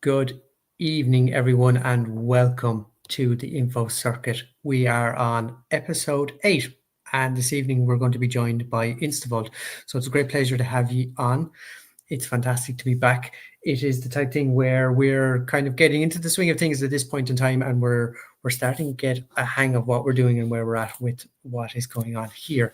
Good evening, everyone, and welcome to the Info Circuit. We are on episode 8, and this evening we're going to be joined by InstaVolt. So it's a great pleasure to have you on. It's fantastic to be back. It is the type of thing where we're kind of getting into the swing of things at this point in time, and we're starting to get a hang of what we're doing and where we're at with what is going on here.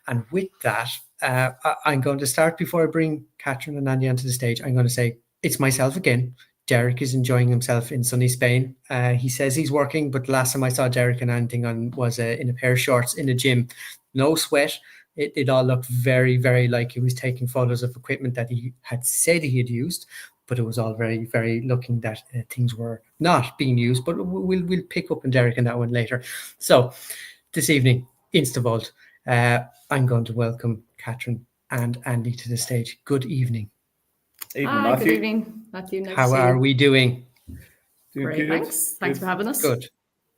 And with that, I'm going to start before I bring Catherine and Andy onto the stage. I'm going to say it's myself again. Derek is enjoying himself in sunny Spain. He says he's working, but the last time I saw Derek and anything on was in a pair of shorts in a gym. No sweat. It all looked very, very like he was taking photos of equipment that he had said he had used, but it was all very, very looking that things were not being used. But we'll pick up on Derek and that one later. So this evening, InstaVolt, I'm going to welcome Catherine and Andy to the stage. Good evening. Hi, good evening, Matthew. Nice How are we doing? Great, good. Thanks for having us. Good.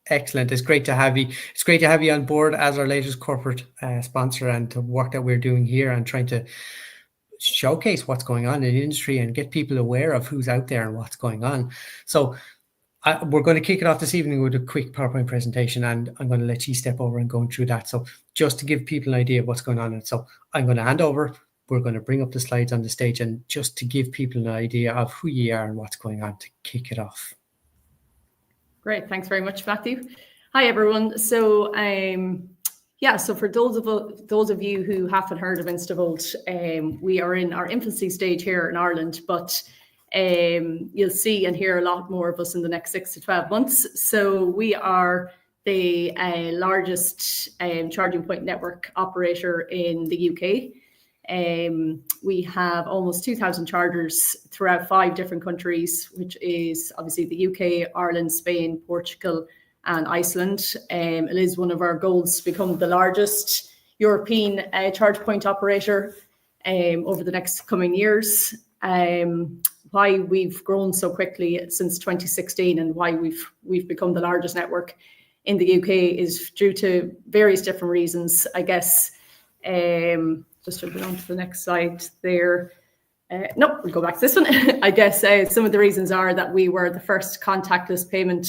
Excellent. It's great to have you. It's great to have you on board as our latest corporate sponsor, and the work that we're doing here and trying to showcase what's going on in the industry and get people aware of who's out there and what's going on. So we're going to kick it off this evening with a quick PowerPoint presentation, and I'm going to let you step over and go through that. So just to give people an idea of what's going on. And so I'm going to hand over. We're going to bring up the slides on the stage, and just to give people an idea of who you are and what's going on to kick it off. Great. Thanks very much, Matthew. Hi, everyone. So, so for those of you who haven't heard of InstaVolt, we are in our infancy stage here in Ireland, but you'll see and hear a lot more of us in the next 6 to 12 months. So we are the largest charging point network operator in the UK. We have almost 2,000 chargers throughout 5 different countries, which is obviously the UK, Ireland, Spain, Portugal, and Iceland. It is one of our goals to become the largest European charge point operator over the next coming years. Why we've grown so quickly since 2016 and why we've become the largest network in the UK is due to various different reasons, I guess. Just jumping on to the next slide there. No, we'll go back to this one. I guess some of the reasons are that we were the first contactless payment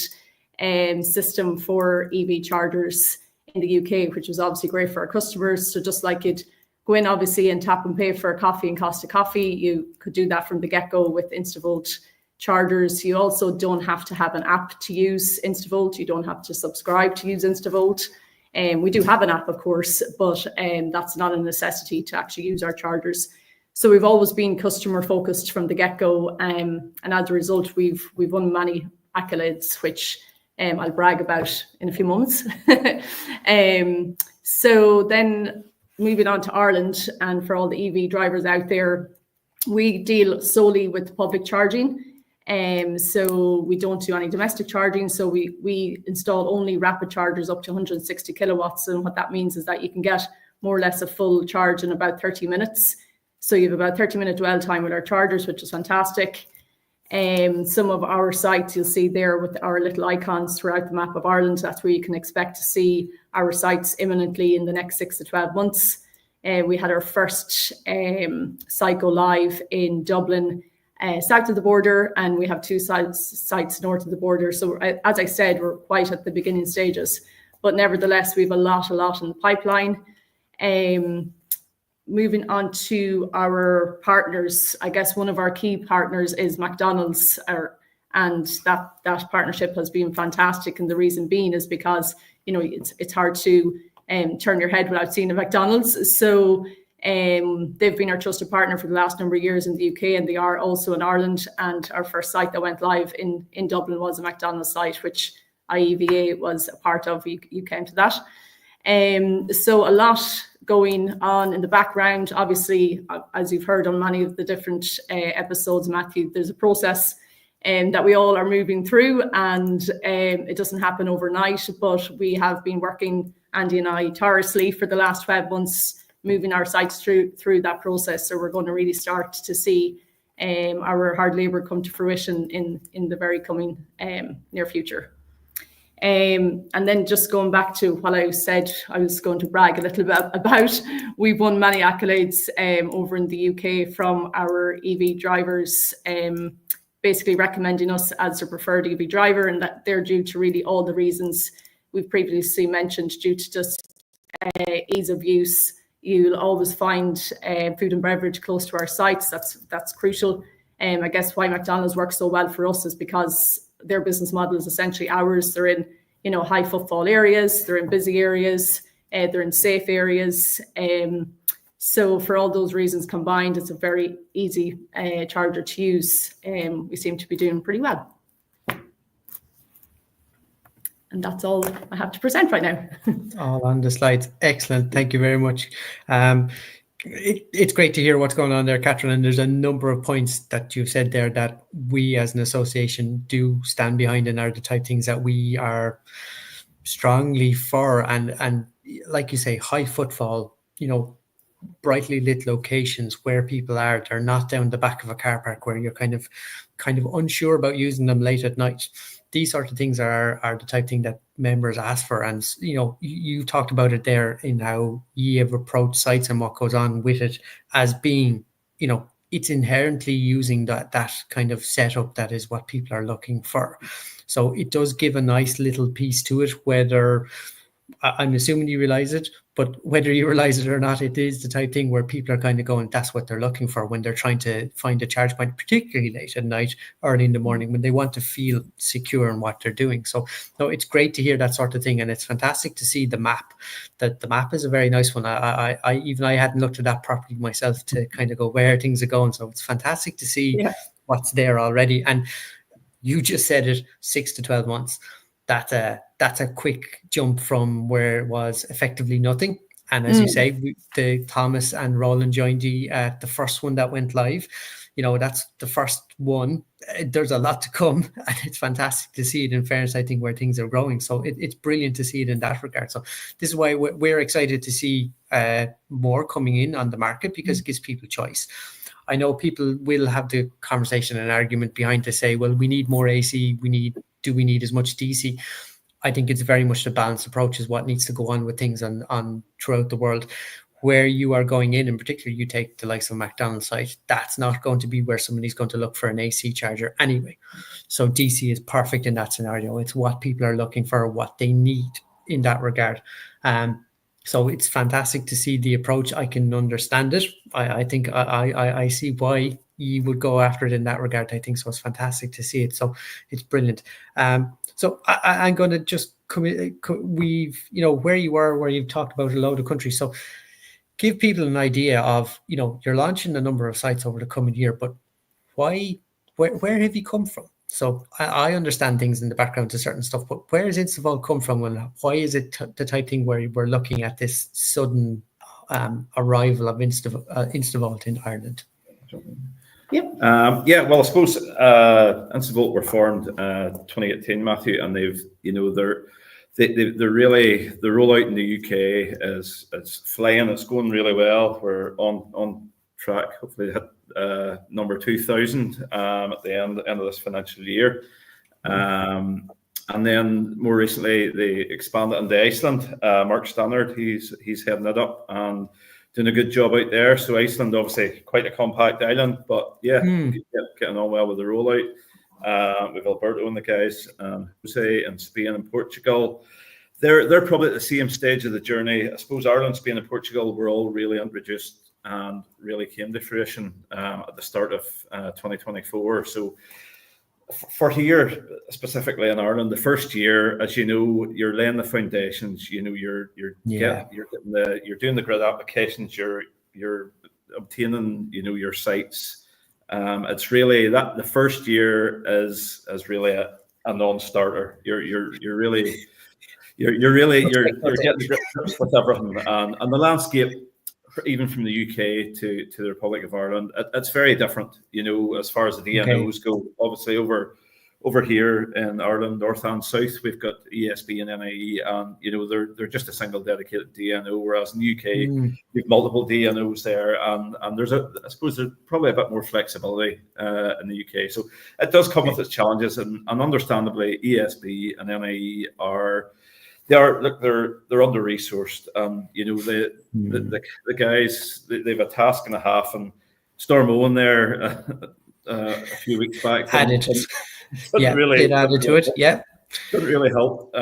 system for EV chargers in the UK, which was obviously great for our customers. So just like you'd go in obviously and tap and pay for a coffee and cost a coffee, you could do that from the get-go with InstaVolt chargers. You also don't have to have an app to use InstaVolt. You don't have to subscribe to use InstaVolt. We do have an app, of course, but that's not a necessity to actually use our chargers. So we've always been customer focused from the get-go, and as a result, we've won many accolades, which I'll brag about in a few moments. So then moving on to Ireland, and for all the EV drivers out there, we deal solely with public charging. So we don't do any domestic charging. So we install only rapid chargers up to 160 kilowatts. And what that means is that you can get more or less a full charge in about 30 minutes. So you have about 30-minute dwell time with our chargers, which is fantastic. Some of our sites you'll see there with our little icons throughout the map of Ireland. That's where you can expect to see our sites imminently in the next 6 to 12 months. We had our first site go live in Dublin, south of the border, and we have 2 sites north of the border. So as I said, we're quite at the beginning stages, but nevertheless, we have a lot in the pipeline. Moving on to our partners, I guess one of our key partners is McDonald's, and that partnership has been fantastic. And the reason being is because, it's hard to turn your head without seeing a McDonald's. So they've been our trusted partner for the last number of years in the UK, and they are also in Ireland. And our first site that went live in Dublin was a McDonald's site, which IEVA was a part of. You came to that. So a lot going on in the background. Obviously, as you've heard on many of the different episodes, Matthew, there's a process that we all are moving through, and it doesn't happen overnight, but we have been working, Andy and I, tirelessly for the last 12 months, moving our sites through that process. So we're going to really start to see our hard labour come to fruition in the very coming near future. And then just going back to what I said, I was going to brag a little bit about, we've won many accolades over in the UK from our EV drivers. basically recommending us as their preferred EV driver, and that they're due to really all the reasons we've previously mentioned, due to just ease of use. You'll always find food and beverage close to our sites. That's crucial. I guess why McDonald's works so well for us is because their business model is essentially ours. They're in, high footfall areas, they're in busy areas, they're in safe areas. So for all those reasons combined, it's a very easy charger to use. We seem to be doing pretty well. And that's all I have to present right now. All on the slides. Excellent. Thank you very much. It's great to hear what's going on there, Catherine. And there's a number of points that you've said there that we as an association do stand behind and are the type of things that we are strongly for. And like you say, high footfall, brightly lit locations where people are. They're not down the back of a car park where you're kind of unsure about using them late at night. These sort of things are the type of thing that members ask for. And, you talked about it there in how you have approached sites and what goes on with it as being, it's inherently using that kind of setup that is what people are looking for. So it does give a nice little piece to it, whether I'm assuming you realize it, but whether you realize it or not, it is the type of thing where people are kind of going, that's what they're looking for when they're trying to find a charge point, particularly late at night, early in the morning, when they want to feel secure in what they're doing. So no, it's great to hear that sort of thing. And it's fantastic to see the map. That the map is a very nice one. I hadn't looked at that properly myself to kind of go where things are going. So it's fantastic to see what's there already. And you just said it, 6 to 12 months. That's a quick jump from where it was effectively nothing. And as you say, Thomas and Roland joined you at the first one that went live. That's the first one. There's a lot to come, and it's fantastic to see it, in fairness, I think, where things are growing. So it's brilliant to see it in that regard. So this is why we're excited to see more coming in on the market, because it gives people choice. I know people will have the conversation and argument behind to say, well, we need more AC. Do we need as much DC? I think it's very much the balanced approach is what needs to go on with things on throughout the world. Where you are going in particular, you take the likes of McDonald's site, that's not going to be where somebody's going to look for an AC charger anyway. So DC is perfect in that scenario. It's what people are looking for, what they need in that regard. So it's fantastic to see the approach. I can understand it. I think I see why you would go after it in that regard. I think so. It's fantastic to see it. So it's brilliant. So I'm going to just where you are, where you've talked about a load of countries. So give people an idea of, you're launching a number of sites over the coming year, but why, where have you come from? So I understand things in the background to certain stuff, but where has InstaVolt come from, and why is it the type thing where we're looking at this sudden arrival of InstaVolt in Ireland? Yep. Well, I suppose InstaVolt were formed 2018, Matthew, and they're really, the rollout in the UK is flying. It's going really well. We're on track, hopefully to hit number 2,000 at the end of this financial year. And then more recently, they expanded into Iceland. Mark Stannard, he's heading it up and doing a good job out there. So Iceland, obviously quite a compact island, but getting on well with the rollout. With Alberto and the guys, Jose in Spain and Portugal. They're probably at the same stage of the journey. I suppose Ireland, Spain and Portugal were all really introduced and really came to fruition at the start of 2024. So for here, specifically in Ireland, the first year, as you know, you're laying the foundations. You're doing the grid applications. You're obtaining your sites. It's really that the first year is really a non-starter. You're getting the grips with everything, and the landscape, even from the UK to the Republic of Ireland, it's very different. As far as the DNOs go, obviously over here in Ireland, north and south, we've got ESB and NIE, and they're just a single dedicated DNO, whereas in the UK we've multiple DNOs there, and I suppose there's probably a bit more flexibility in the UK. So it does come with its challenges, and understandably ESB and NIE they're under resourced. The guys, they've a task and a half, and Storm Owen there a few weeks back. Added, Didn't really, it added to it. Yeah, didn't really help.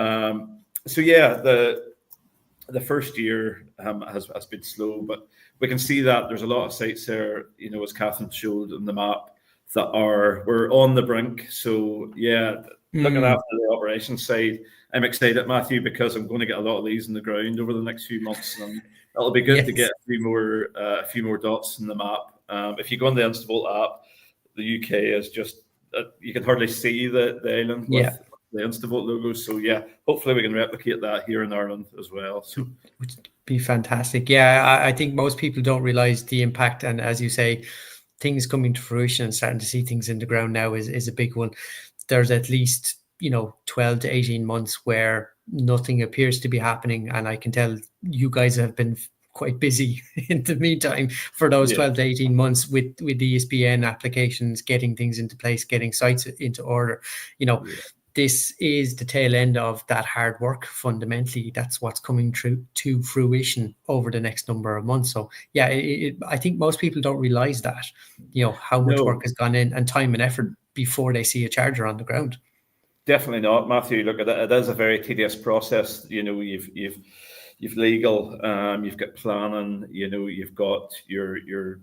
So yeah, the first year has been slow, but we can see that there's a lot of sites there, as Catherine showed on the map, that we're on the brink. So yeah, looking after the operations side, I'm excited, Matthew, because I'm going to get a lot of these in the ground over the next few months, and it'll be good to get a few more dots in the map. If you go on the InstaVolt app, the UK is just you can hardly see the island with the InstaVolt logo. So yeah, hopefully we can replicate that here in Ireland as well. So which would be fantastic. Yeah, I think most people don't realize the impact, and as you say, things coming to fruition and starting to see things in the ground now is a big one. There's at least 12 to 18 months where nothing appears to be happening, and I can tell you guys have been quite busy in the meantime for those 12 to 18 months with the ESPN applications, getting things into place, getting sites into order. This is the tail end of that hard work. Fundamentally, that's what's coming to fruition over the next number of months. So yeah, I think most people don't realize that, how much work has gone in and time and effort before they see a charger on the ground. Definitely not, Matthew. Look, it is a very tedious process. You've legal, you've got planning, you've got your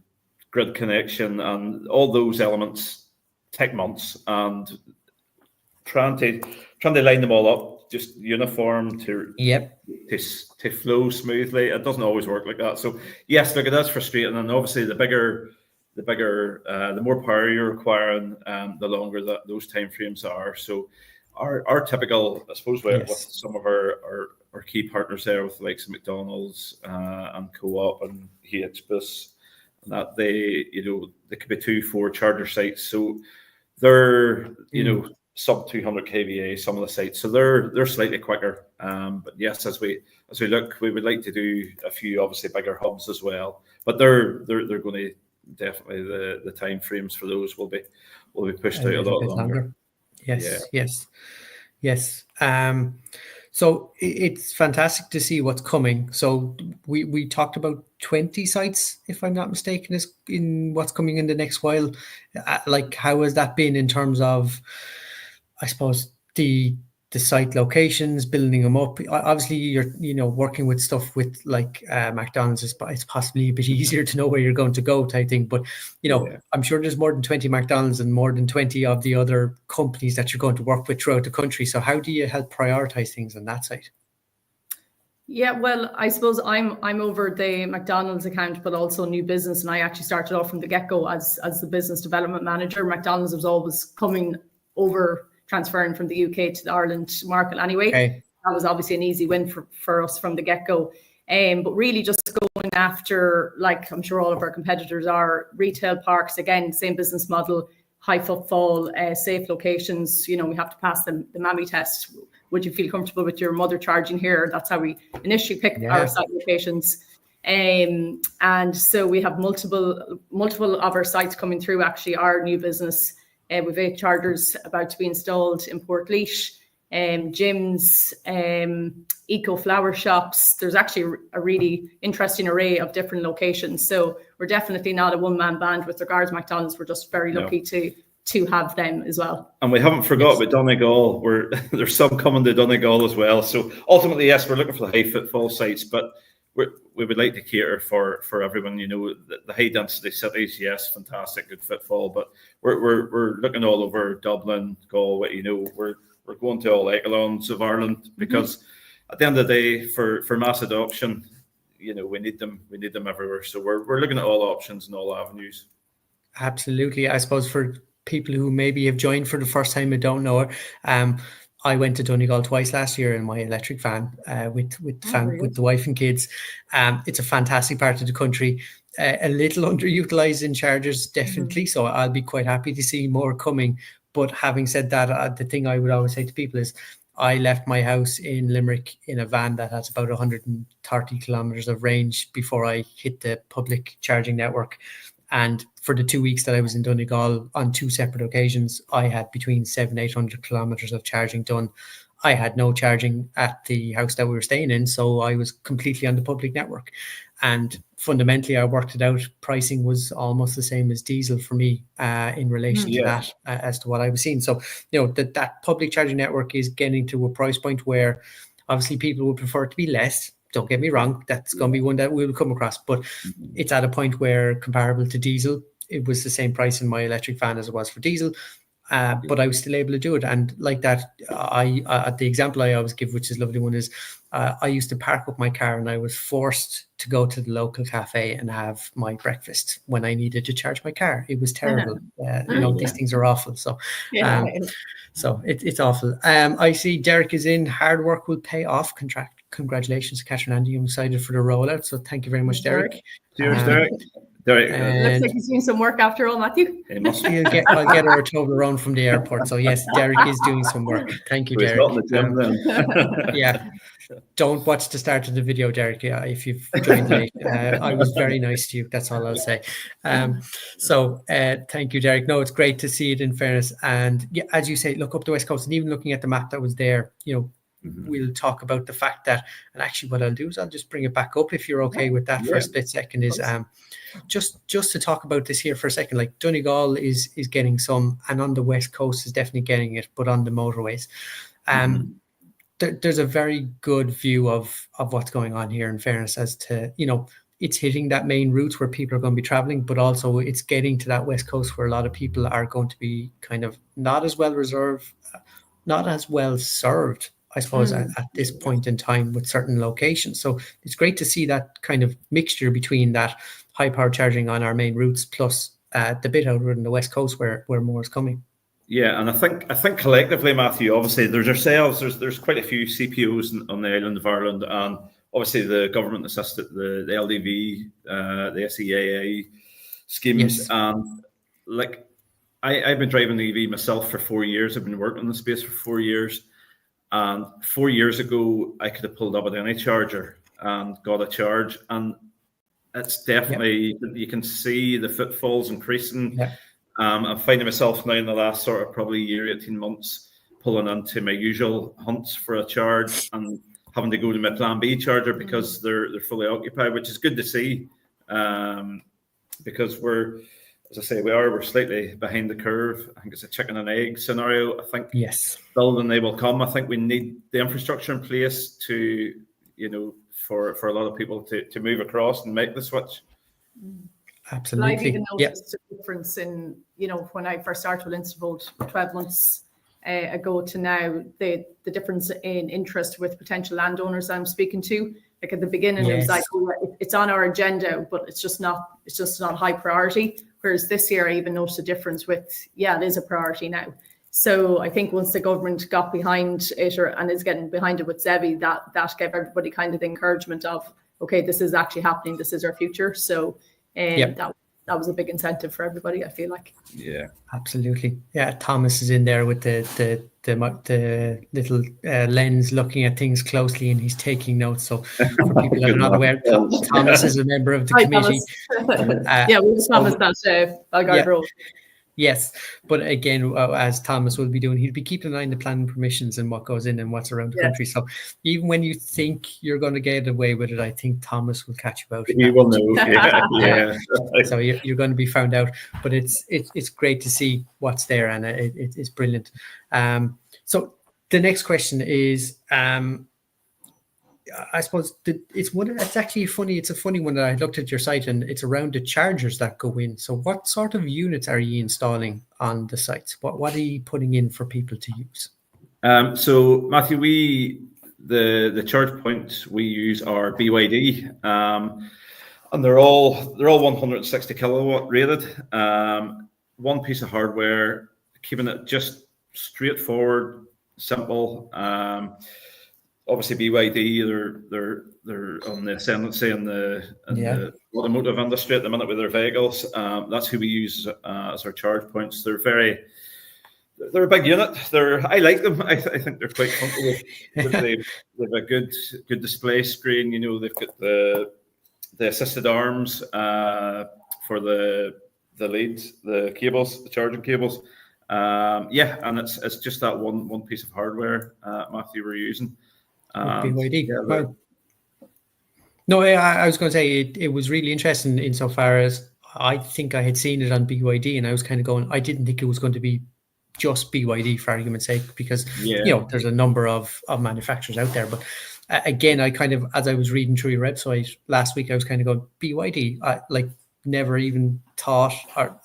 grid connection, and all those elements take months. And trying to line them all up, just uniform to flow smoothly. It doesn't always work like that. So yes, look, it is frustrating, and obviously the more power you're requiring, the longer that those timeframes are. So our typical, I suppose, with some of our key partners there, with the likes of McDonald's and Co-op and HBus, and that they could be 2-4 charger sites. So they're sub 200 kVA, some of the sites, so they're slightly quicker. But yes, as we look, we would like to do a few obviously bigger hubs as well. But they're going to definitely the time frames for those will be pushed out a lot longer. Yes. So it's fantastic to see what's coming. So we talked about 20 sites, if I'm not mistaken, is in what's coming in the next while. Like, how has that been in terms of, I suppose, the site locations, building them up? Obviously, you're working with stuff with like McDonald's. It's possibly a bit easier to know where you're going to go type thing. But I'm sure there's more than 20 McDonald's and more than 20 of the other companies that you're going to work with throughout the country. So how do you help prioritize things on that side? Yeah, well, I suppose I'm over the McDonald's account, but also new business, and I actually started off from the get-go as the business development manager. McDonald's was always coming over, transferring from the UK to the Ireland market anyway. Okay. That was obviously an easy win for us from the get-go. But really just going after, like I'm sure all of our competitors are, retail parks, again, same business model, high footfall, safe locations. We have to pass the MAMI test. Would you feel comfortable with your mother charging here? That's how we initially pick our site locations. And so we have multiple of our sites coming through, actually, our new business. We've 8 chargers about to be installed in Portlaoise, gyms, eco flower shops. There's actually a really interesting array of different locations. So we're definitely not a one-man band with regards to McDonald's. We're just very lucky to have them as well. And we haven't forgot about Donegal. There's some coming to Donegal as well. So ultimately, yes, we're looking for the high footfall sites, but we would like to cater for everyone. The high density cities, yes, fantastic, good footfall, but we're looking all over Dublin, Galway. We're going to all echelons of Ireland, because at the end of the day, for mass adoption, we need them everywhere. So we're looking at all options and all avenues. Absolutely. I suppose for people who maybe have joined for the first time and don't know it, I went to Donegal twice last year in my electric van with the wife and kids. It's a fantastic part of the country, a little underutilized in chargers, definitely. So I'll be quite happy to see more coming. But having said that, the thing I would always say to people is, I left my house in Limerick in a van that has about 130 kilometers of range before I hit the public charging network. And for the 2 weeks that I was in Donegal on 2 separate occasions, I had between 700-800 kilometers of charging done I had no charging at the house that we were staying in, so I was completely on the public network. And fundamentally, I worked it out. Pricing was almost the same as diesel for me in relation to that, as to what I was seeing. So, that public charging network is getting to a price point where obviously people would prefer it to be less. Don't get me wrong, that's going to be one that we'll come across, but it's at a point where comparable to diesel, it was the same price in my electric van as it was for diesel. But I was still able to do it. And like that, the example I always give, which is a lovely one, is I used to park up my car and I was forced to go to the local cafe and have my breakfast when I needed to charge my car. It was terrible. These things are awful. So, so it's awful. I see Derek is in. Hard work will pay off. Congratulations, Catherine Andy. I'm excited for the rollout. So thank you very much, Derek. Cheers, Derek. Derek, looks like he's doing some work after all, Matthew. I'll get her towed around from the airport. So yes, Derek is doing some work. Thank you, Derek. Yeah. Don't watch the start of the video, Derek, if you've joined late. I was very nice to you. That's all I'll say. So thank you, Derek. No, it's great to see it, in fairness. And yeah, as you say, look up the West Coast, and even looking at the map that was there, we'll talk about the fact that, and actually what I'll do is I'll just bring it back up if you're okay with that for a split second, is just to talk about this here for a second. Like Donegal is getting some, and on the West Coast is definitely getting it, but on the motorways. There's a very good view of what's going on here, in fairness, as to, it's hitting that main routes where people are going to be traveling, but also it's getting to that West Coast where a lot of people are going to be kind of not as well served, I suppose, at this point in time with certain locations. So it's great to see that kind of mixture between that high power charging on our main routes plus the bit out in the West Coast where more is coming. Yeah, and I think collectively, Matthew, obviously there's ourselves, there's quite a few CPOs on the island of Ireland, and obviously the government assisted the LDV, the SEAA schemes. And like I've been driving the EV myself for 4 years. I've been working in the space for 4 years. And 4 years ago, I could have pulled up at any charger and got a charge. And it's definitely, you can see the footfalls increasing. I'm finding myself now in the last sort of probably year, 18 months, pulling into my usual hunts for a charge and having to go to my plan B charger because they're fully occupied, which is good to see, because we're slightly behind the curve. I think it's a chicken and egg scenario. I think building they will come. I think we need the infrastructure in place to, for a lot of people to move across and make the switch. Absolutely. I've even noticed a difference in, when I first started with InstaVolt 12 months ago to now, the difference in interest with potential landowners I'm speaking to. Like at the beginning, it was like, it's on our agenda, but it's just not high priority. Whereas this year, I even noticed a difference with, it is a priority now. So I think once the government got behind it and is getting behind it with ZEVI, that gave everybody kind of the encouragement of, okay, this is actually happening. This is our future. So that was a big incentive for everybody, I feel like. Yeah, absolutely. Yeah, Thomas is in there with the little lens, looking at things closely, and he's taking notes. So for people that are not aware, Thomas is a member of the committee. We just promised that Belgard Road. Yes, but again, as Thomas will be doing, he'll be keeping an eye on the planning permissions and what goes in and what's around the country. So even when you think you're going to get away with it, I think Thomas will catch you out. He will know. So you're going to be found out, but it's great to see what's there, and it's brilliant. So the next question is, I suppose it's actually funny. It's a funny one that I looked at your site, and it's around the chargers that go in. So what sort of units are you installing on the sites? What are you putting in for people to use? So Matthew, the charge points we use are BYD, and they're all 160 kilowatt rated. One piece of hardware, keeping it just straightforward, simple. Obviously, BYD, they're on the ascendancy in the automotive industry at the minute with their vehicles. That's who we use as our charge points. They're a big unit. I like them. I think they're quite comfortable. They have a good display screen. They've got the assisted arms for the leads, the cables, the charging cables. And it's just that one piece of hardware, Matthew, we're using. BYD. Yeah, Well, no, I was going to say it was really interesting insofar as I think I had seen it on BYD, and I was kind of going, I didn't think it was going to be just BYD for argument's sake, because there's a number of manufacturers out there. But again, I kind of, as I was reading through your website last week, I was kind of going, BYD, I never even thought,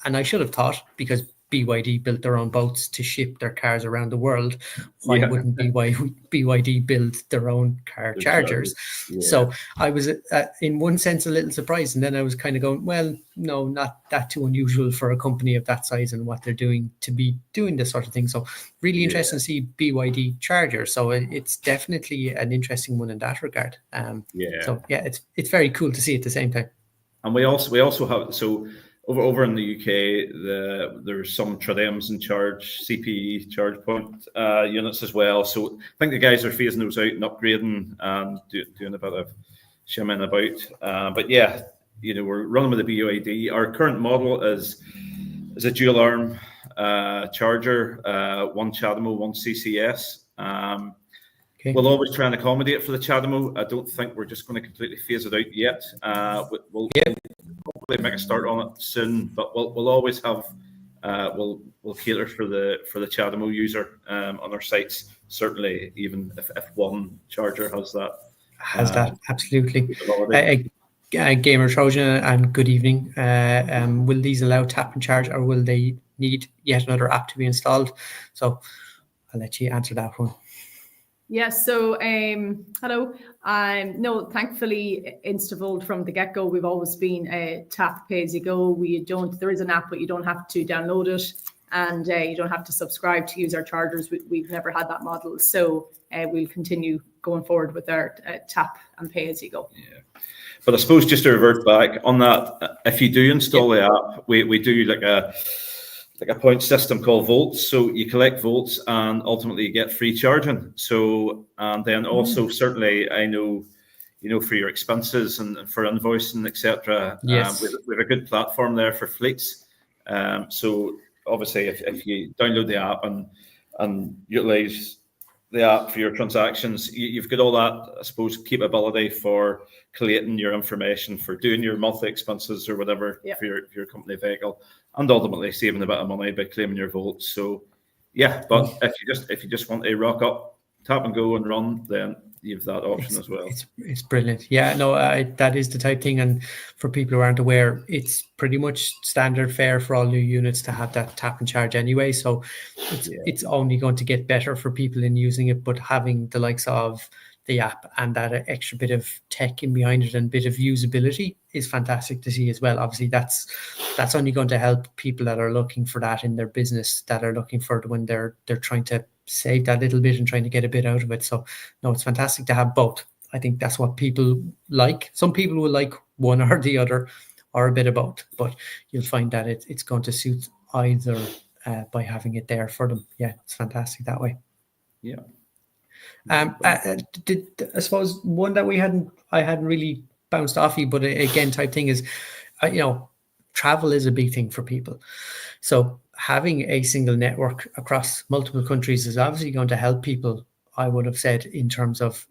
and I should have thought, because BYD built their own boats to ship their cars around the world. Why wouldn't BYD build their own car chargers? So I was, in one sense, a little surprised. And then I was kind of going, well, no, not that too unusual for a company of that size and what they're doing to be doing this sort of thing. So really interesting to see BYD charger. So it's definitely an interesting one in that regard. So it's very cool to see at the same time. And we also have, so over in the UK, there's some Tridems and CPE charge point units as well. So I think the guys are phasing those out and upgrading and doing a bit of shimming about. But we're running with the BYD. Our current model is a dual arm charger, one CHAdeMO, one CCS. We'll always try and accommodate for the CHAdeMO. I don't think we're just going to completely phase it out yet. We'll hopefully make a start on it soon, but we'll always have we'll cater for the CHAdeMO user on our sites. Certainly, even if one charger has that. Absolutely. Gamer Trojan, and good evening. Will these allow tap and charge, or will they need yet another app to be installed? So I'll let you answer that one. Yes. So, hello. No, thankfully, InstaVolt from the get-go, we've always been a tap pay as you go. There is an app, but you don't have to download it, and you don't have to subscribe to use our chargers. We've never had that model, so we'll continue going forward with our tap and pay as you go. Yeah. But I suppose just to revert back on that, if you do install the app, we do like a point system called volts. So you collect volts and ultimately you get free charging. So, and then also certainly I know, for your expenses and for invoicing, etc. We have a good platform there for fleets. So obviously if you download the app and utilize the app for your transactions, you've got all that, I suppose, capability for collating your information, for doing your monthly expenses or whatever for your company vehicle, and ultimately saving a bit of money by claiming your volts. So but if you just want to rock up, tap and go and run, then you have that option as well. It's brilliant. That is the type thing. And for people who aren't aware, it's pretty much standard fare for all new units to have that tap and charge anyway. So it's only going to get better for people in using it, but having the likes of the app and that extra bit of tech in behind it and bit of usability is fantastic to see as well. Obviously, that's only going to help people that are looking for that in their business, that are looking for it when they're trying to save that little bit and trying to get a bit out of it. So no, it's fantastic to have both. I think that's what people like. Some people will like one or the other or a bit of both, but you'll find that it's going to suit either by having it there for them. Yeah, it's fantastic that way. Yeah. I suppose one that I hadn't really bounced off you, but again, type thing is, travel is a big thing for people. So having a single network across multiple countries is obviously going to help people, I would have said, in terms of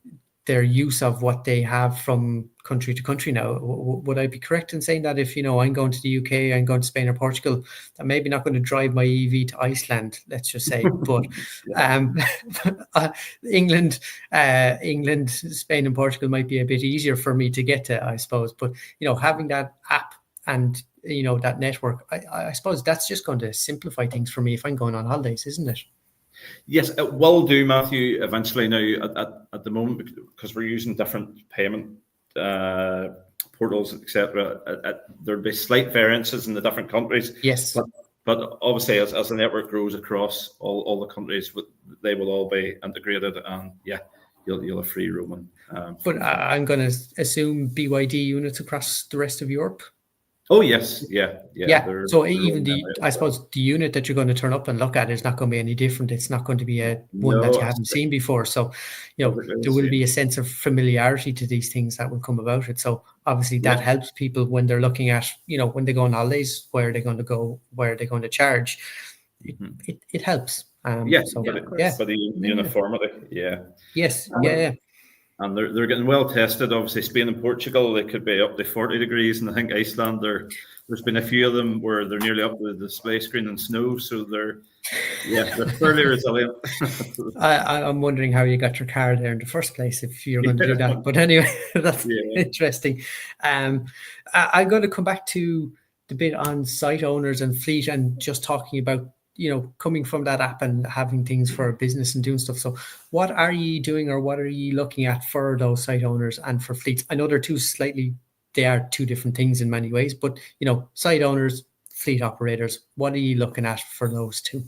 their use of what they have from country to country now. Would I be correct in saying that if, I'm going to the UK, I'm going to Spain or Portugal, I'm maybe not going to drive my EV to Iceland, let's just say, but England, Spain and Portugal might be a bit easier for me to get to, I suppose. But, having that app and, that network, I suppose that's just going to simplify things for me if I'm going on holidays, isn't it? Yes, it will do, Matthew, eventually. Now, at the moment, because we're using different payment portals, etc., there'll be slight variances in the different countries. Yes. But obviously, as the network grows across all the countries, they will all be integrated, and you'll have free roaming. But I'm going to assume BYD units across the rest of Europe. Oh yes, yeah. So even I suppose the unit that you're going to turn up and look at is not going to be any different. It's not going to be one that you haven't seen before. So, there will be a sense of familiarity to these things that will come about it. So obviously that helps people when they're looking at, when they go on holidays, where are they going to go, where are they going to charge? it helps. Yes, So for the uniformity, yes, yeah. And they're getting well tested. Obviously, Spain and Portugal, they could be up to 40 degrees, and I think Iceland, there's been a few of them where they're nearly up to the display screen in snow. So they're fairly resilient. I'm wondering how you got your car there in the first place if you're going to do that. But anyway, that's interesting. I'm going to come back to the bit on site owners and fleet and just talking about, coming from that app and having things for a business and doing stuff. So what are you doing, or what are you looking at for those site owners and for fleets? I know they are two different things in many ways, but site owners, fleet operators, what are you looking at for those two?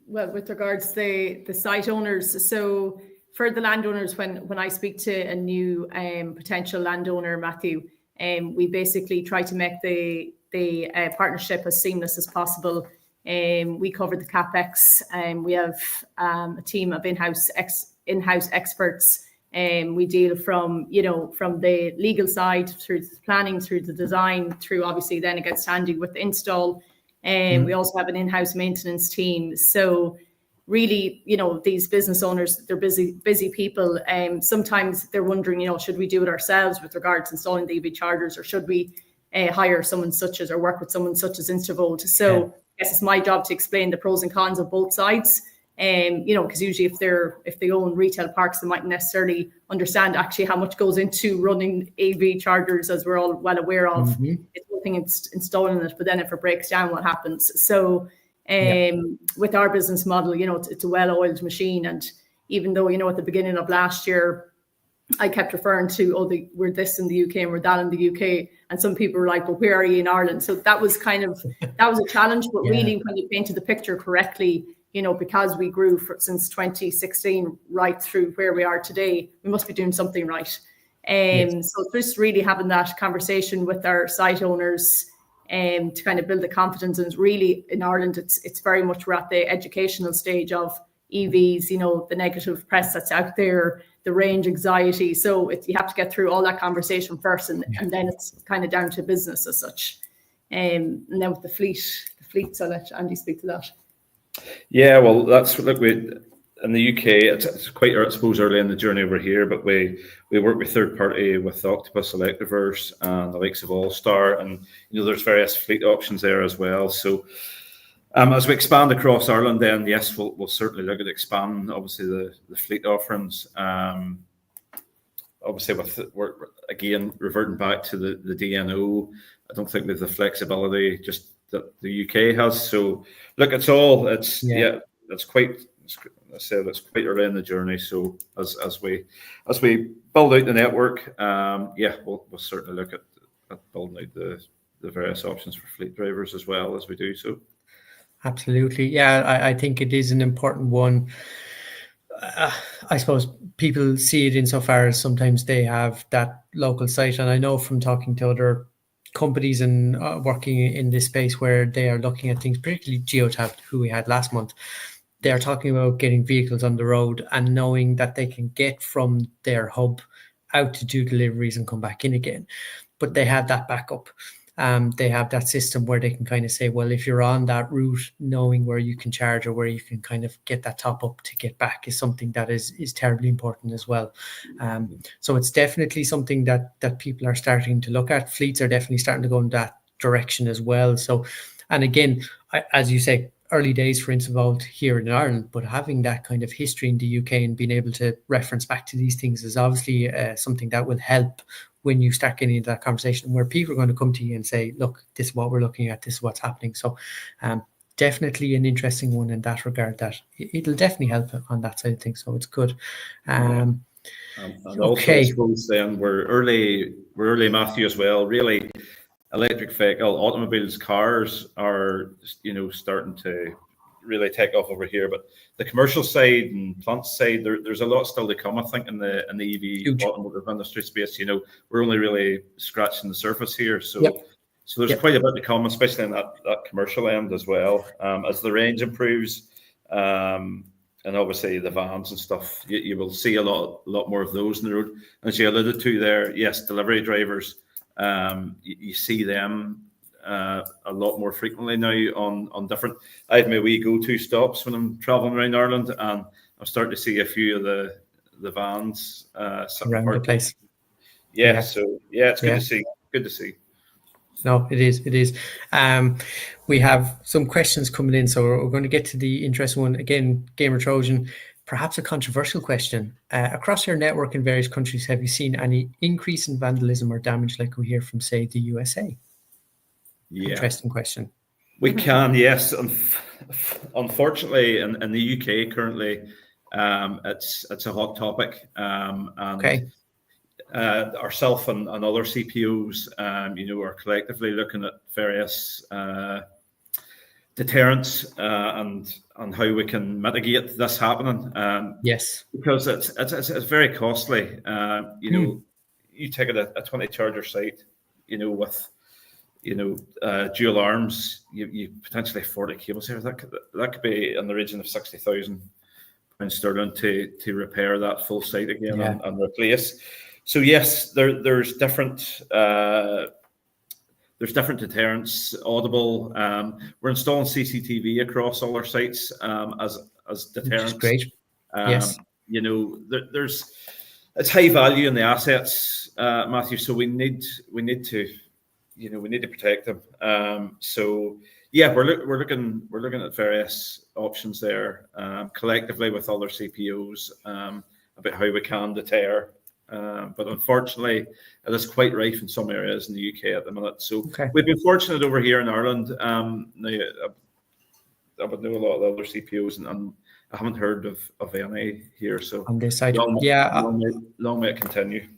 Well, with regards to the site owners, so for the landowners, when I speak to a new potential landowner, Matthew, we basically try to make the partnership as seamless as possible. We cover the CapEx, and we have a team of in-house experts. We deal from the legal side through the planning, through the design, through obviously then it gets handy with the install. We also have an in-house maintenance team. So really, these business owners, they're busy people. Sometimes they're wondering, should we do it ourselves with regards to installing the EV chargers, or should we hire someone such as, or work with someone such as InstaVolt? So I guess it's my job to explain the pros and cons of both sides. Because usually if they own retail parks, they might necessarily understand actually how much goes into running EV chargers, as we're all well aware of. It's one thing installing it, but then if it breaks down, what happens? So with our business model, it's a well-oiled machine. And even though, at the beginning of last year, I kept referring to, we're this in the UK and we're that in the UK. And some people were like, well, where are you in Ireland? So that was that was a challenge. But really, when you painted the picture correctly, because we grew since 2016 right through where we are today, we must be doing something right. So just really having that conversation with our site owners to kind of build the confidence. And really in Ireland, it's very much, we're at the educational stage of EVs, the negative press that's out there, the range anxiety. So you have to get through all that conversation first, and then it's kind of down to business as such. And then with the fleets, I'll let Andy speak to that. Yeah, well, that's in the UK. It's quite, I suppose, early in the journey over here, but we work with third party with Octopus, Electiverse, and the likes of Allstar, and there's various fleet options there as well. So as we expand across Ireland, then yes, we'll certainly look at expanding obviously the fleet offerings. Obviously, we're again reverting back to the DNO. I don't think we have the flexibility just that the UK has. So look, it's quite early in the journey. So as we build out the network, we'll certainly look at building out the various options for fleet drivers as well as we do so. Absolutely. Yeah, I think it is an important one. I suppose people see it insofar as sometimes they have that local site. And I know from talking to other companies and working in this space where they are looking at things, particularly Geotab, who we had last month, they are talking about getting vehicles on the road and knowing that they can get from their hub out to do deliveries and come back in again. But they have that backup. They have that system where they can kind of say, well, if you're on that route, knowing where you can charge or where you can kind of get that top up to get back is something that is terribly important as well. So it's definitely something that people are starting to look at. Fleets are definitely starting to go in that direction as well. So, and again, as you say, early days for InstaVolt here in Ireland, but having that kind of history in the UK and being able to reference back to these things is obviously something that will help when you start getting into that conversation where people are going to come to you and say, look, this is what we're looking at, this is what's happening. So definitely an interesting one in that regard, that it'll definitely help on that side of things. So it's good. And also, I suppose then we're early, Matthew, as well. Really, electric vehicle, automobiles, cars are, starting to really take off over here. But the commercial side and plant side, there's a lot still to come, I think, in the EV automotive industry space. We're only really scratching the surface here. So there's quite a bit to come, especially in that commercial end as well. As the range improves, and obviously the vans and stuff, you will see a lot more of those on the road. And as you alluded to there, yes, delivery drivers, you see them a lot more frequently now on different. I have my wee go-to stops when I'm traveling around Ireland, and I'm starting to see a few of the vans sitting Around the parked. place. Yeah, Yeah. so yeah, it's good Yeah. to see. Good to see. No, it is. It is. We have some questions coming in, so we're going to get to the interesting one again. Gamer Trojan, perhaps a controversial question. Across your network in various countries, have you seen any increase in vandalism or damage, like we hear from, say, the USA? Yeah, Interesting question. we can. Yes, unfortunately, in the UK currently, it's a hot topic, and Okay. Ourselves and other CPOs, are collectively looking at various deterrents and how we can mitigate this happening. Yes. Because it's very costly. You take a 20 charger site, with dual arms, you potentially 40 cables here. That could be in the region of £60,000 sterling to repair that full site again. Yeah. and replace. So yes, there's different deterrents. Audible, we're installing CCTV across all our sites as deterrents. Which is great. Yes. It's high value in the assets, Matthew. So we need to protect them. So yeah, we're looking at various options there, collectively with other CPOs, about how we can deter. But unfortunately, it is quite rife in some areas in the UK at the minute. So we've been fortunate over here in Ireland. Now, I would know a lot of the other CPOs, and I haven't heard of any here. So on this side, long may it continue.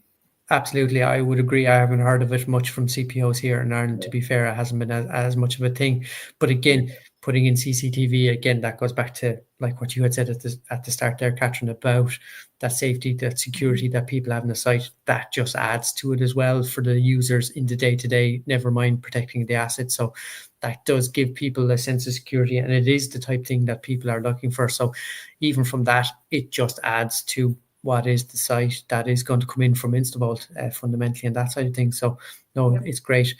Absolutely, I would agree. I haven't heard of it much from CPOs here in Ireland. To be fair, it hasn't been as much of a thing. But again, putting in CCTV, again, that goes back to like what you had said at the start there, Catherine, about that safety, that security that people have in the site. That just adds to it as well for the users in the day-to-day, never mind protecting the assets. So that does give people a sense of security, and it is the type of thing that people are looking for. So even from that, it just adds to what is the site that is going to come in from InstaVolt fundamentally, and that side of things. So no, It's great.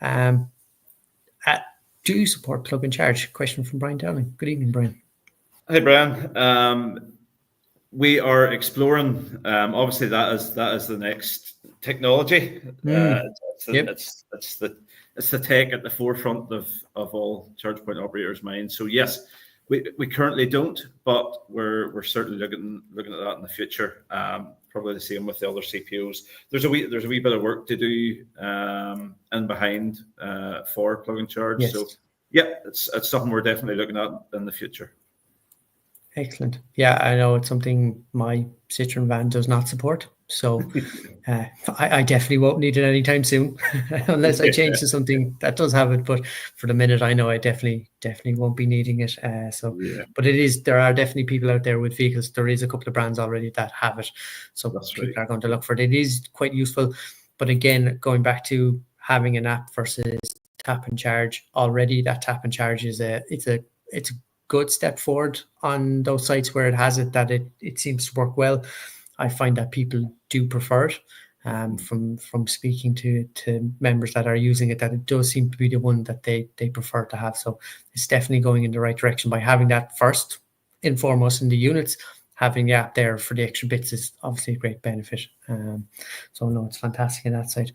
Do you support plug and charge? Question from Brian Dowling. Good evening, Brian. Hi, Brian. We are exploring. Obviously, that is the next technology. It's the tech at the forefront of all charge point operators' minds. So yes, we currently don't, but we're certainly looking at that in the future. Probably the same with the other CPOs. There's a wee bit of work to do in behind for plug and charge. Yes. So yeah, it's something we're definitely looking at in the future. Excellent. Yeah, I know it's something my Citroen van does not support. So I definitely won't need it anytime soon unless I change to something that does have it. But for the minute, I know I definitely won't be needing it. But there are definitely people out there with vehicles. There is a couple of brands already that have it. So people are going to look for it. It is quite useful. But again, going back to having an app versus tap and charge, already that tap and charge is it's a good step forward on those sites where it has it, that it seems to work well. I find that people do prefer it. From speaking to members that are using it, that it does seem to be the one that they prefer to have. So it's definitely going in the right direction by having that first and foremost in the units. Having the app there for the extra bits is obviously a great benefit. So no, it's fantastic on that side.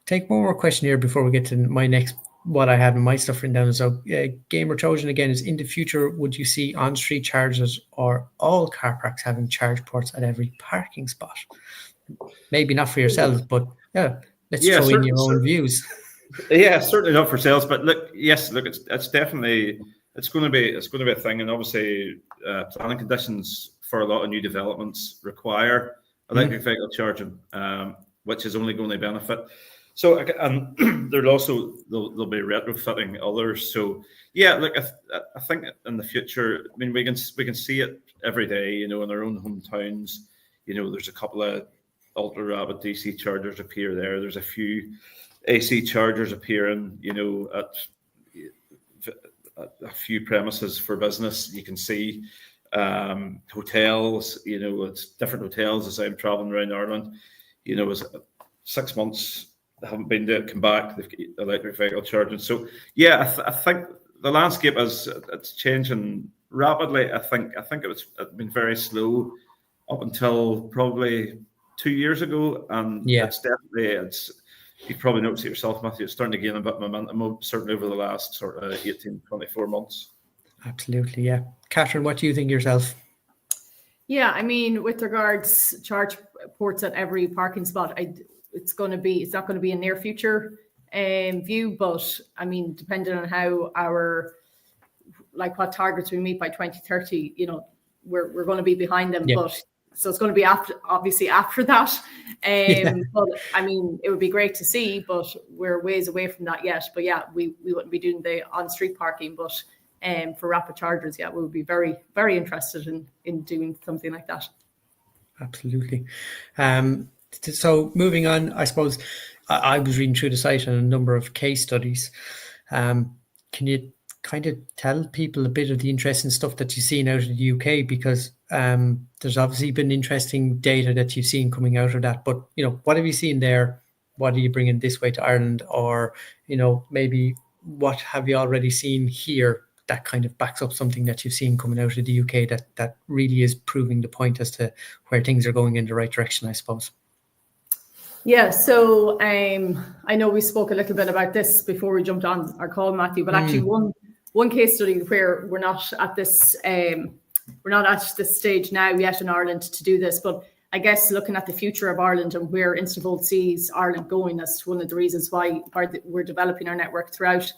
Take one more question here before we get to my next, what I have in my stuff written down. So Gamer Trojan again is, in the future, would you see on-street chargers or all car parks having charge ports at every parking spot? Maybe not for yourselves, but let's throw in your own views. Yeah, certainly not for sales, but it's definitely going to be a thing, and obviously planning conditions for a lot of new developments require electric vehicle charging, which is only going to benefit. So, and they'll be retrofitting others. So, yeah, look, I think in the future, I mean, we can see it every day, in our own hometowns. There's a couple of ultra rapid DC chargers appear there. There's a few AC chargers appearing, at a few premises for business. You can see hotels. It's different hotels as I'm traveling around Ireland. It was 6 months they haven't been to come back. They've got electric vehicle charging. So yeah, I think the landscape it's changing rapidly. I think it's been very slow up until probably 2 years ago, and you've probably noticed it yourself, Matthew. It's starting to gain a bit of momentum, certainly over the last sort of 18, 24 months. Absolutely, yeah. Catherine, what do you think yourself? Yeah, I mean, with regards charge ports at every parking spot, it's not going to be a near future view, but I mean, depending on how what targets we meet by 2030, we're going to be behind them. Yeah. But so it's going to be obviously after that. But I mean, it would be great to see, but we're ways away from that yet. But yeah, we wouldn't be doing the on-street parking, but for rapid chargers, yeah, we would be very, very interested in doing something like that. Absolutely. So moving on, I suppose I was reading through the site and a number of case studies. Can you kind of tell people a bit of the interesting stuff that you've seen out of the UK? Because there's obviously been interesting data that you've seen coming out of that. But, what have you seen there? What are you bringing this way to Ireland? Or, maybe what have you already seen here that kind of backs up something that you've seen coming out of the UK that really is proving the point as to where things are going in the right direction, I suppose? Yeah, so I know we spoke a little bit about this before we jumped on our call, Matthew, but actually one case study where we're not at this stage now yet in Ireland to do this, but I guess looking at the future of Ireland and where InstaVolt sees Ireland going, that's one of the reasons why we're developing our network throughout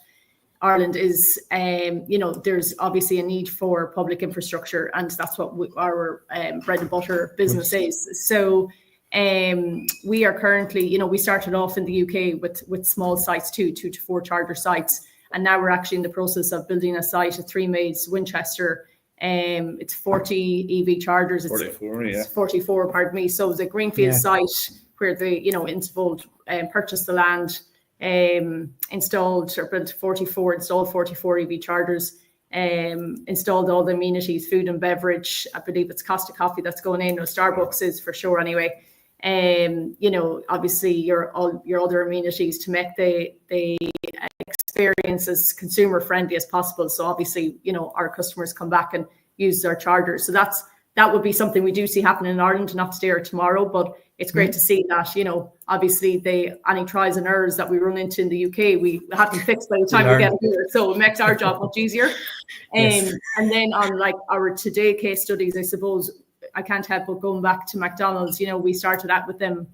Ireland is, there's obviously a need for public infrastructure, and that's what our bread and butter business is. So we are currently, we started off in the UK with small sites, 2 to 4 charger sites, and now we're actually in the process of building a site at Three Maids, Winchester. It's 40 EV chargers. 44, it's 44, pardon me. So it's a greenfield site where the InstaVolt purchased the land, installed 44 EV chargers, installed all the amenities, food and beverage. I believe it's Costa Coffee that's going in, or Starbucks is for sure anyway. Obviously your other amenities to make the experience as consumer friendly as possible. So obviously, our customers come back and use their chargers. So that would be something we do see happening in Ireland, not today or tomorrow, but it's great to see that, obviously any trials and errors that we run into in the UK, we have to fix by the time we get here. So it makes our job much easier. And then on our today case studies, I suppose I can't help but going back to McDonald's. We started out with them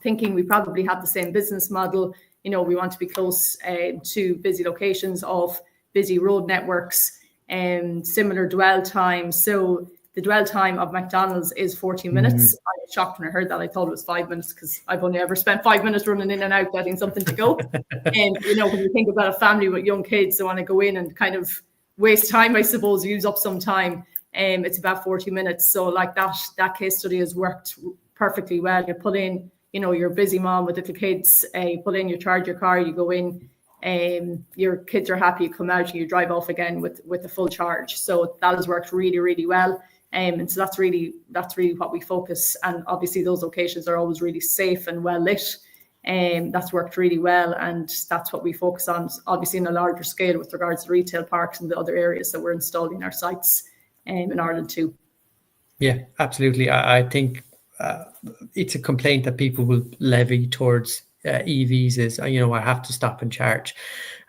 thinking we probably have the same business model. We want to be close to busy locations of busy road networks and similar dwell times. So the dwell time of McDonald's is 40 minutes. I was shocked when I heard that. I thought it was 5 minutes because I've only ever spent 5 minutes running in and out getting something to go. And, when you think about a family with young kids that want to go in and kind of waste time, I suppose, use up some time, it's about 40 minutes. So that case study has worked perfectly well. You put in, you're a busy mom with little kids, you put in, you charge your car, you go in, your kids are happy, you come out and you drive off again with a full charge. So that has worked really, really well. And so that's really what we focus. And obviously those locations are always really safe and well lit. That's worked really well. And that's what we focus on, obviously in a larger scale with regards to retail parks and the other areas that we're installing our sites in Ireland too. Yeah, absolutely. I think it's a complaint that people will levy towards EVs is, I have to stop and charge.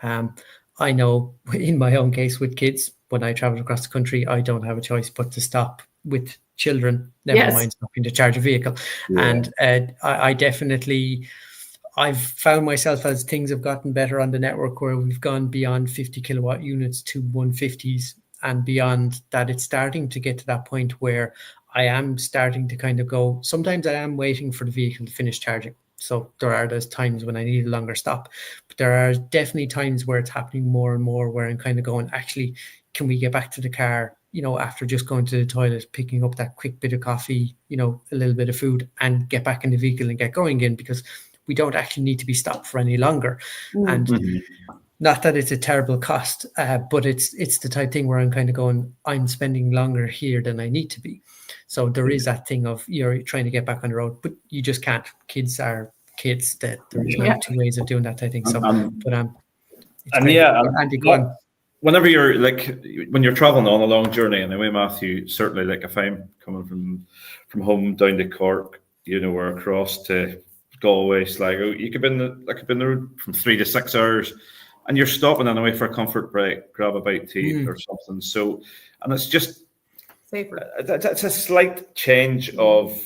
I know in my own case with kids, when I travel across the country, I don't have a choice but to stop with children, never mind stopping to charge a vehicle. Yeah. And I've found myself, as things have gotten better on the network, where we've gone beyond 50 kilowatt units to 150s and beyond that, it's starting to get to that point where I am starting to kind of go, sometimes I am waiting for the vehicle to finish charging. So there are those times when I need a longer stop, but there are definitely times where it's happening more and more where I'm kind of going, actually, can we get back to the car, after just going to the toilet, picking up that quick bit of coffee, a little bit of food, and get back in the vehicle and get going again, because we don't actually need to be stopped for any longer. And not that it's a terrible cost, but it's the type thing where I'm kind of going, I'm spending longer here than I need to be. So there is that thing of you're trying to get back on the road, but you just can't. Kids are kids that there's no two ways of doing that, I think. So, but it's and great. yeah, Andy, go on. Whenever you're when you're traveling on a long journey, anyway, Matthew, certainly if I'm coming from home down to Cork, or across to Galway, Sligo, you could be in the road from 3 to 6 hours, and you're stopping anyway for a comfort break, grab a bite to eat or something. So, and it's just safer. It's a slight change of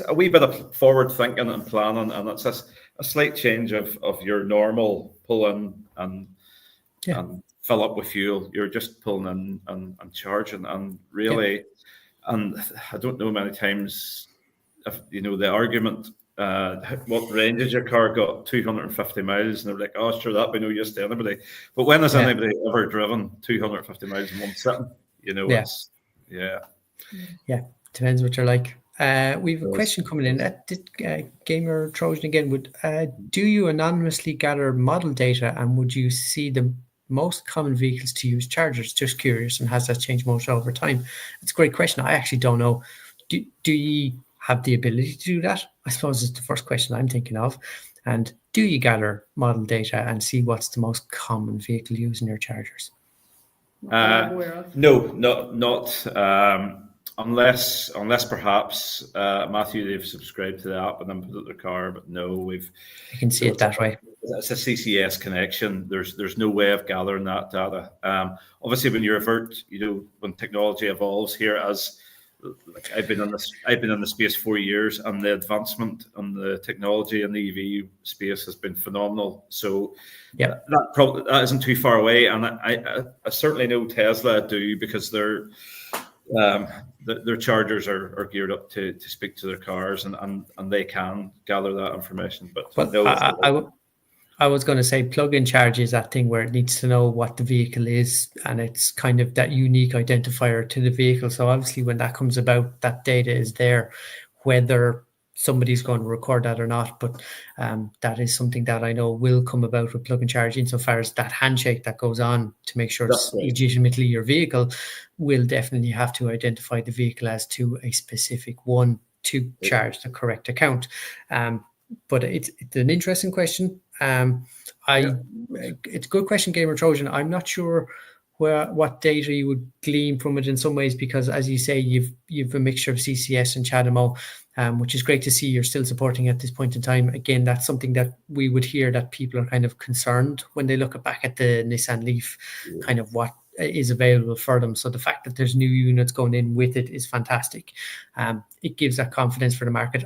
a wee bit of forward thinking and planning, and it's a slight change of your normal pull in and fill up with fuel. You're just pulling in and charging, and really, and I don't know many times if the argument. What range has your car got? 250 miles, and they're like, "Oh, sure, that'd be no use to anybody." But when has anybody ever driven 250 miles in one sitting? It's depends what you're like. We have a question coming in. Gamer Trojan again. Do you anonymously gather model data, and would you see the most common vehicles to use chargers? Just curious, and has that changed much over time? It's a great question. I actually don't know. Do you have the ability to do that? I suppose is the first question I'm thinking of. And do you gather model data and see what's the most common vehicle using your chargers? No, not unless perhaps Matthew, they've subscribed to the app and then put it in their car. But no, you can see it that way. It's a CCS connection. There's no way of gathering that data. Obviously, when you revert, when technology evolves here, as I've been in the space 4 years, and the advancement on the technology in the EV space has been phenomenal. So that isn't too far away, and I certainly know Tesla do, because their chargers are geared up to speak to their cars, and they can gather that information. But no, I was going to say plug-in charge is that thing where it needs to know what the vehicle is, and it's kind of that unique identifier to the vehicle. So obviously when that comes about, that data is there, whether somebody's going to record that or not. But that is something that I know will come about with plug-in charge, insofar as that handshake that goes on to make sure it's legitimately your vehicle will definitely have to identify the vehicle as to a specific one to charge the correct account. But it's an interesting question. It's a good question, Gamer Trojan. I'm not sure what data you would glean from it in some ways, because as you say, you've a mixture of CCS and CHAdeMO, which is great to see you're still supporting at this point in time. Again, that's something that we would hear that people are kind of concerned when they look back at the Nissan Leaf, kind of what is available for them. So the fact that there's new units going in with it is fantastic. It gives that confidence for the market.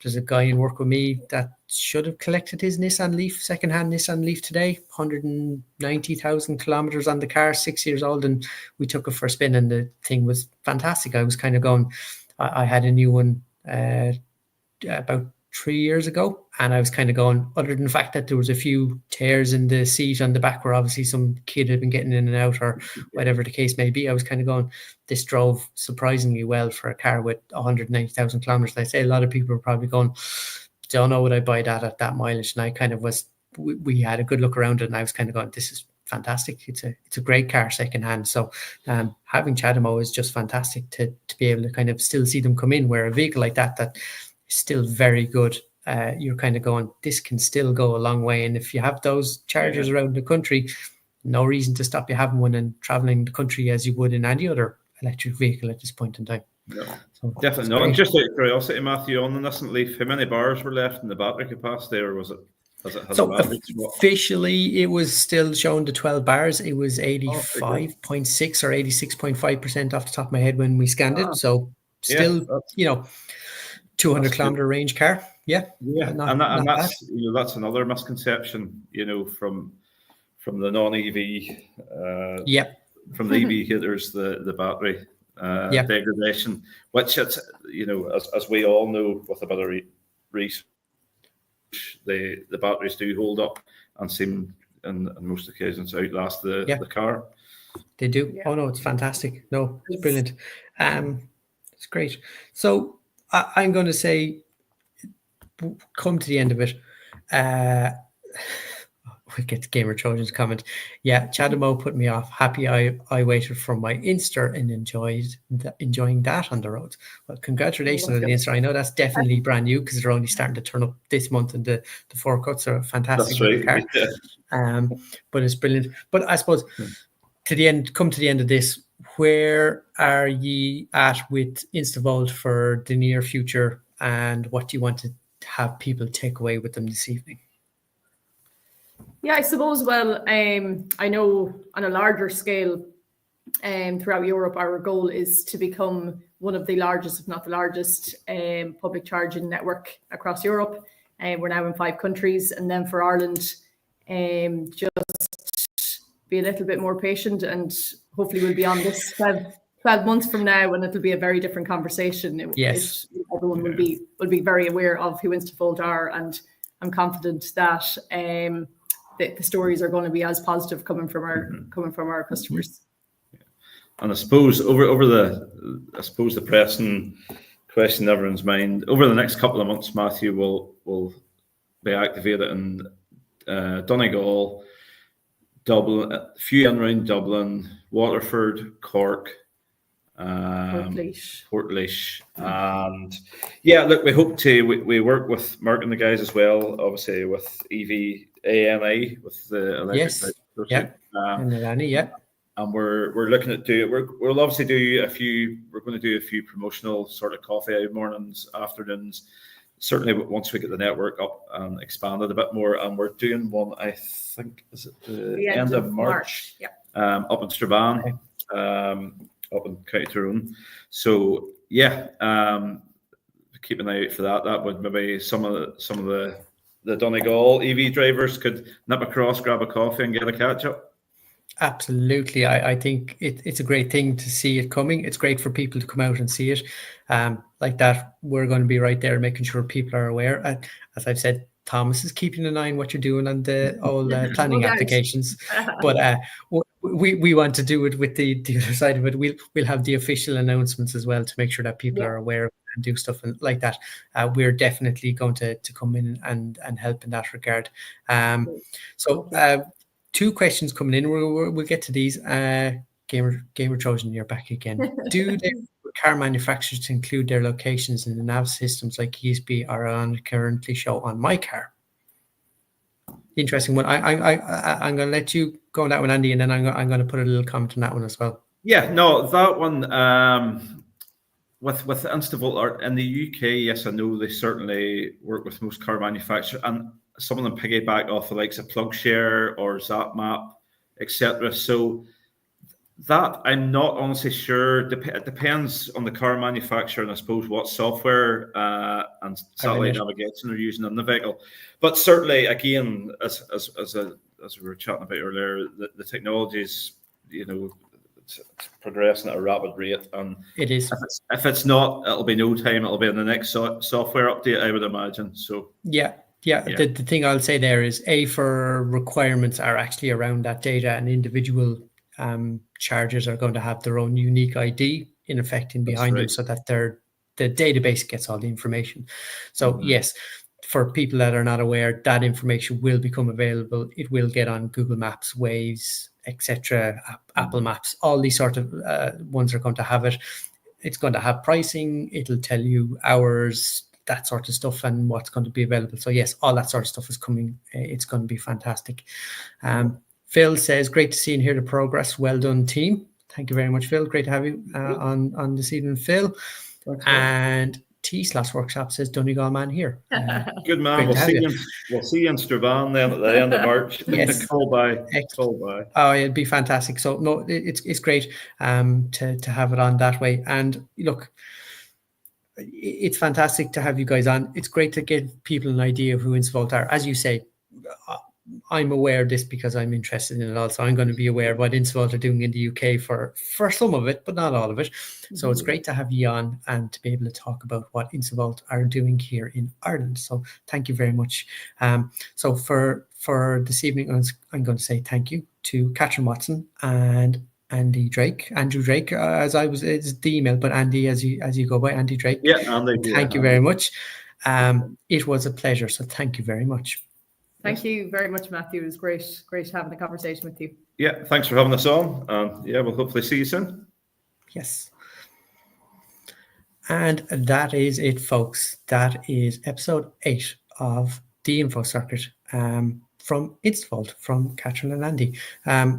There's a guy in work with me that should have collected his Nissan Leaf, secondhand Nissan Leaf today, 190,000 kilometers on the car, 6 years old, and we took it for a spin, and the thing was fantastic. I was kind of going, I had a new one about 3 years ago, and I was kind of going, other than the fact that there was a few tears in the seat on the back where obviously some kid had been getting in and out or whatever the case may be, I was kind of going, this drove surprisingly well for a car with 190,000 kilometers. And I say a lot of people are probably going, don't know would I buy that at that mileage, and I kind of was, we had a good look around it, and I was kind of going, this is fantastic. It's a great car secondhand. So having CHAdeMO is just fantastic to be able to kind of still see them come in, where a vehicle like that still very good. You're kind of going, this can still go a long way. And if you have those chargers around the country, no reason to stop you having one and traveling the country as you would in any other electric vehicle at this point in time. Yeah, so definitely. No, just out of curiosity, Matthew, on the Nissan Leaf, how many bars were left in the battery capacity, or was it? So officially, it was still showing the 12 bars. It was 85.6 or 86.5% off the top of my head when we scanned it. So still, 200 kilometer range car. Yeah. And that's another misconception, from the non-EV. From the EV hitters, the battery degradation, which it's, as we all know, with a bit of research, the batteries do hold up and seem, in most occasions, outlast the car. They do. Yeah. Oh no, it's fantastic. No, it's brilliant. It's great. So I'm going to say, come to the end of it. we get the Gamer Trojans comment. Yeah, Chadamo put me off. Happy I waited for my Insta and enjoying that on the road. Well, congratulations on the Insta. I know that's definitely brand new because they're only starting to turn up this month, and the forecourts are a fantastic That's right. car. But it's brilliant. But I suppose to the end of this, where are ye at with InstaVolt for the near future, and what do you want to have people take away with them this evening? Yeah, I suppose, well, I know on a larger scale throughout Europe, our goal is to become one of the largest, if not the largest, public charging network across Europe. We're now in 5 countries. And then for Ireland, just be a little bit more patient, and hopefully we'll be on this 12 months from now, and it'll be a very different conversation. Yes. Everyone will be very aware of who InstaVolt are, and I'm confident that the stories are going to be as positive coming from our customers. And I suppose over the pressing question in everyone's mind, over the next couple of months, Matthew will be activated in Donegal, Dublin, a few in around Dublin, Waterford, Cork, Portlaoise, and yeah, look, we hope to we work with Mark and the guys as well, obviously with EV ANI with the electric. Yes, and we're looking at we'll obviously do we're going to do a few promotional sort of coffee hour mornings, afternoons, certainly once we get the network up and expanded a bit more. And we're doing one, I think, is it the end of March. Up in Strabane, up in County Tyrone. So yeah, keep an eye out for that. That would maybe some of the Donegal EV drivers could nip across, grab a coffee and get a catch up. Absolutely. I think it's a great thing to see it coming. It's great for people to come out and see it. Like that, we're going to be right there making sure people are aware. As I've said, Thomas is keeping an eye on what you're doing on all planning applications. But we want to do it with the other side of it. We'll have the official announcements as well to make sure that people are aware and do stuff and like that. We're definitely going to come in and help in that regard. So 2 questions coming in. We'll get to these. Gamer Trojan, you're back again. Do the car manufacturers include their locations in the nav systems like ESP are on currently show on my car? Interesting one. I'm going to let you go on that one, Andy, and then I'm going to put a little comment on that one as well. Yeah, no, that one with InstaVolt in the UK, yes, I know they certainly work with most car manufacturers, and some of them piggyback off the likes of PlugShare or ZapMap, etc. So that I'm not honestly sure. It depends on the car manufacturer and I suppose what software and satellite navigation they're using in the vehicle. But certainly, again, as we were chatting about earlier, the technology is, it's progressing at a rapid rate, and it is. If it's not, it'll be no time. It'll be in the next software update, I would imagine. So yeah. The thing I'll say there is for requirements are actually around that data, and individual chargers are going to have their own unique ID in effect behind them, so that the database gets all the information. So yes, for people that are not aware, that information will become available. It will get on Google Maps, Waze, etc., Apple Maps, all these sort of ones are going to have it. It's going to have pricing. It'll tell you hours, that sort of stuff, and what's going to be available. So yes, all that sort of stuff is coming. It's going to be fantastic. Phil says, great to see and hear the progress. Well done, team. Thank you very much, Phil. Great to have you on this evening, Phil. And T-Slash Workshop says, Donegal man here. Good man. We'll see you in Strabane then at the end of March. Yes. Call by. Oh, it'd be fantastic. So no, it's great to have it on that way. And look, it's fantastic to have you guys on. It's great to give people an idea of who InstaVolt are. As you say, I'm aware of this because I'm interested in it also. I'm going to be aware of what InstaVolt are doing in the UK for some of it, but not all of it. So it's great to have you on and to be able to talk about what InstaVolt are doing here in Ireland. So thank you very much. So for this evening, I'm going to say thank you to Catherine Watson and Andrew Drake, as I was, it's the email, but Andy, as you go by, Andy Drake. Yeah, Andy. Thank you very much. It was a pleasure. So thank you very much. Thank you very much, Matthew. It was great having a conversation with you. Yeah, thanks for having us on. Yeah, we'll hopefully see you soon. Yes. And that is it, folks. That is episode 8 of the Info Circuit from InstaVolt, from Catherine and Andy.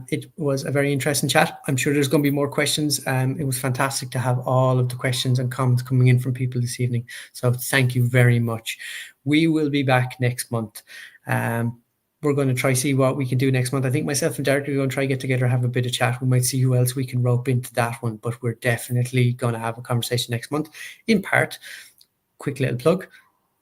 It was a very interesting chat. I'm sure there's going to be more questions. It was fantastic to have all of the questions and comments coming in from people this evening. So thank you very much. We will be back next month. We're going to try see what we can do next month. I think myself and Derek are going to try get together, have a bit of chat. We might see who else we can rope into that one, but we're definitely going to have a conversation next month. In part, quick little plug,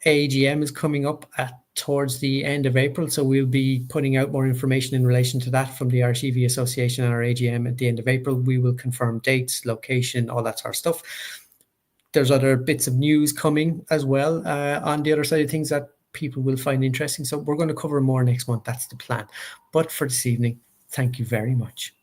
AGM is coming up towards the end of April, so we'll be putting out more information in relation to that from the Irish EV Association and our AGM at the end of April. We will confirm dates, location, all that sort of stuff. There's other bits of news coming as well on the other side of things that people will find interesting. So we're going to cover more next month. That's the plan. But for this evening, thank you very much.